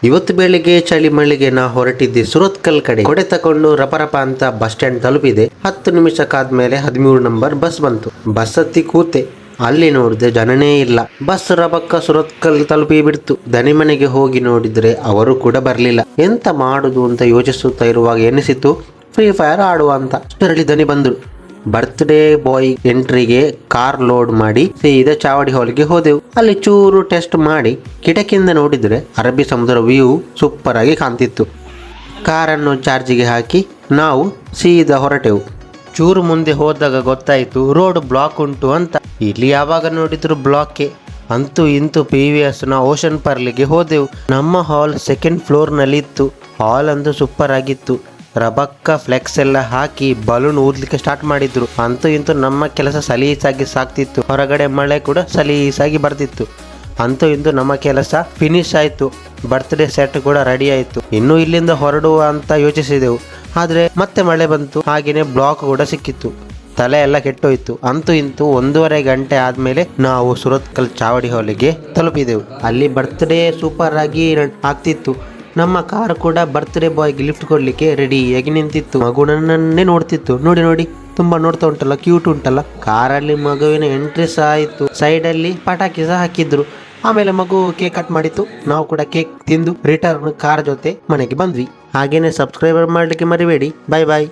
ಇವತ್ತು ಬೆಳಿಗ್ಗೆ ಚಳಿ ಮಳಿಗೆ ನಾ ಹೊರಟಿದ್ದೆ ಸುರತ್ಕಲ್ ಕಡೆ. ಕೊಡೆ ತಕೊಂಡು ರಪರಪ ಅಂತ ಬಸ್ ಸ್ಟ್ಯಾಂಡ್ ತಲುಪಿದೆ. 10 ನಿಮಿಷಕ್ಕಾದ್ಮೇಲೆ 13 ನಂಬರ್ ಬಸ್ ಬಂತು. ಬಸ್ ಹತ್ತಿ ಕೂತೆ. ಅಲ್ಲಿ ನೋಡಿದ್ರೆ ಜನನೇ ಇಲ್ಲ. ಬಸ್ ರಬಕ್ಕ ಸುರತ್ಕಲ್ ತಲುಪಿ ಬಿಡ್ತು. ದನಿ ಮನೆಗೆ ಹೋಗಿ ನೋಡಿದ್ರೆ ಅವರು ಕೂಡ ಬರ್ಲಿಲ್ಲ. ಎಂತ ಮಾಡುದು ಅಂತ ಯೋಚಿಸುತ್ತಾ ಇರುವಾಗ ಎನಿಸಿತು ಫ್ರೀ ಫೈರ್ ಆಡುವ ಅಂತ. ಅಷ್ಟರಲ್ಲಿ ದನಿ ಬಂದ್ರು. ಬರ್ತ್ಡೇ ಬಾಯ್ ಎಂಟ್ರಿಗೆ ಕಾರ್ ಲೋಡ್ ಮಾಡಿ ಸೀದಾ ಚಾವಡಿ ಹಾಲ್ಗೆ ಹೋದೆವು. ಅಲ್ಲಿ ಚೂರು ಟೆಸ್ಟ್ ಮಾಡಿ ಕಿಟಕಿಯಿಂದ ನೋಡಿದ್ರೆ ಅರಬ್ಬಿ ಸಮುದ್ರ ವ್ಯೂ ಸೂಪರ್ ಆಗಿ ಕಾಣ್ತಿತ್ತು. ಕಾರನ್ನು ಚಾರ್ಜಿಗೆ ಹಾಕಿ ನಾವು ಸೀದಾ ಹೊರಟೆವು. ಚೂರು ಮುಂದೆ ಹೋದಾಗ ಗೊತ್ತಾಯಿತು ರೋಡ್ ಬ್ಲಾಕ್ ಉಂಟು ಅಂತ. ಇಲ್ಲಿ ಯಾವಾಗ ನೋಡಿದ್ರು ಬ್ಲಾಕೆ. ಅಂತೂ ಇಂತೂ PVS ನ ಓಷನ್ ಪರ್ಲಿಗೆ ಹೋದೆವು. ನಮ್ಮ ಹಾಲ್ 2nd ಫ್ಲೋರ್ ನಲ್ಲಿ ಇತ್ತು. ಹಾಲ್ ಅಂತೂ ಸೂಪರ್ ಆಗಿತ್ತು. ರಬಕ್ಕ ಫ್ಲೆಕ್ಸ್ ಎಲ್ಲ ಹಾಕಿ ಬಲೂನ್ ಊದ್ಲಿಕ್ಕೆ ಸ್ಟಾರ್ಟ್ ಮಾಡಿದ್ರು. ಅಂತೂ ಇಂತೂ ನಮ್ಮ ಕೆಲಸ ಸಲೀಸಾಗಿ ಸಾಕ್ತಿತ್ತು. ಹೊರಗಡೆ ಮಳೆ ಕೂಡ ಸಲೀಸಾಗಿ ಬರ್ತಿತ್ತು. ಅಂತೂ ಇಂತೂ ನಮ್ಮ ಕೆಲಸ ಫಿನಿಶ್ ಆಯ್ತು. ಬರ್ತ್ಡೇ ಸೆಟ್ ಕೂಡ ರೆಡಿ ಆಯ್ತು. ಇನ್ನು ಇಲ್ಲಿಂದ ಹೊರಡುವ ಅಂತ ಯೋಚಿಸಿದೆವು. ಆದ್ರೆ ಮತ್ತೆ ಮಳೆ ಬಂತು. ಹಾಗೇನೆ ಬ್ಲಾಕ್ ಕೂಡ ಸಿಕ್ಕಿತ್ತು. ತಲೆ ಎಲ್ಲ ಕೆಟ್ಟೋಯ್ತು. ಅಂತೂ ಇಂತೂ 1.5 ಗಂಟೆ ಆದ್ಮೇಲೆ ನಾವು ಸುರತ್ಕಲ್ ಚಾವಡಿ ಹಾಲಿಗೆ ತಲುಪಿದೆವು. ಅಲ್ಲಿ ಬರ್ತ್ಡೇ ಸೂಪರ್ ಆಗಿ ಆಗ್ತಿತ್ತು. ನಮ್ಮ ಕಾರ್ ಕೂಡ ಬರ್ತ್ಡೇ ಬಾಯ್ಗೆ ಲಿಫ್ಟ್ ಕೊಡ್ಲಿಕ್ಕೆ ರೆಡಿಯಾಗಿ ನಿಂತಿತ್ತು. ಮಗು ನನ್ನನ್ನೇ ನೋಡ್ತಿತ್ತು. ನೋಡಿ ತುಂಬಾ ನೋಡ್ತಾ ಉಂಟಲ್ಲ, ಕ್ಯೂಟ್ ಉಂಟಲ್ಲ. ಕಾರಲ್ಲಿ ಮಗುವಿನ ಎಂಟ್ರಿ ಸಹ ಆಯಿತು. ಸೈಡಲ್ಲಿ ಪಟಾಕಿ ಸಹ ಹಾಕಿದ್ರು. ಆಮೇಲೆ ಮಗು ಕೇಕ್ ಕಟ್ ಮಾಡಿತ್ತು. ನಾವು ಕೂಡ ಕೇಕ್ ತಿಂದು ರಿಟರ್ನ್ ಕಾರ್ ಜೊತೆ ಮನೆಗೆ ಬಂದ್ವಿ. ಹಾಗೇನೆ ಸಬ್ಸ್ಕ್ರೈಬರ್ ಮಾಡ್ಲಿಕ್ಕೆ ಮರಿಬೇಡಿ. ಬಾಯ್ ಬಾಯ್.